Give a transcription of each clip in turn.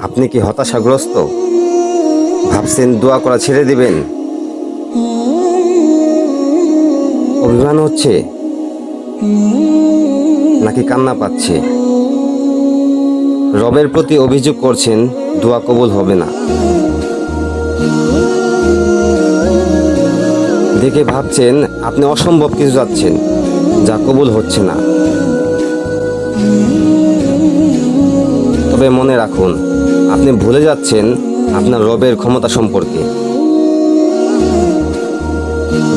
আপনি কি হতাশাগ্রস্ত? ভাবছেন দোয়া করা ছেড়ে দিবেন? অভিমান হচ্ছে নাকি কান্না পাচ্ছে? রবের প্রতি অভিযোগ করছেন দোয়া কবুল হবে না দেখে ভাবছেন আপনি অসম্ভব কিছু যাচ্ছেন যা কবুল হচ্ছে না। তবে মনে রাখুন, আপনি ভুলে যাচ্ছেন আপনার রবের ক্ষমতা সম্পর্কে।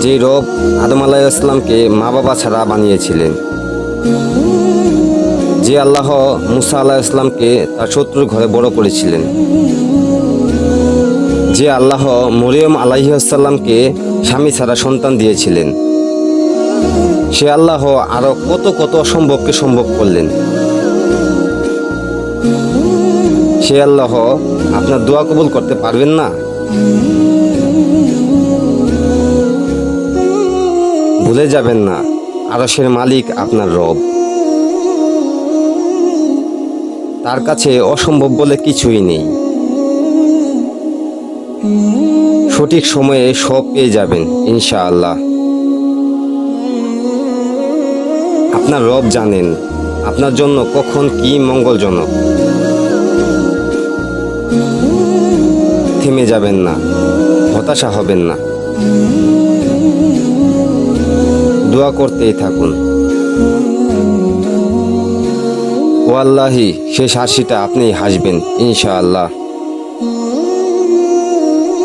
যে রব আদম আলাইহিস সালামকে মা বাবা ছাড়া বানিয়েছিলেন, যে আল্লাহ মুসা আলাইহিস সালামকে তার শত্রুর ঘরে বড় করেছিলেন, যে আল্লাহ মরিয়ম আলাইহিস সালামকে স্বামী ছাড়া সন্তান দিয়েছিলেন, সে আল্লাহ আরো কত কত অসম্ভবকে সম্ভব করলেন। সে আল্লাহ আপনার দোয়া কবুল করতে পারবেন না? ভুলে যাবেন না, আরশের মালিক আপনার রব। তার কাছে অসম্ভব বলে কিছুই নেই। সঠিক সময়ে সব পেয়ে যাবেন ইনশাআল্লাহ। আপনার রব জানেন আপনার জন্য কখন কি মঙ্গলজনক। থেমে যাবেন না, হতাশা হবেন না, দোয়া করতেই থাকুন। ওয়াল্লাহি শেষ হাসিটা আপনি হাসবেন ইনশাআল্লাহ।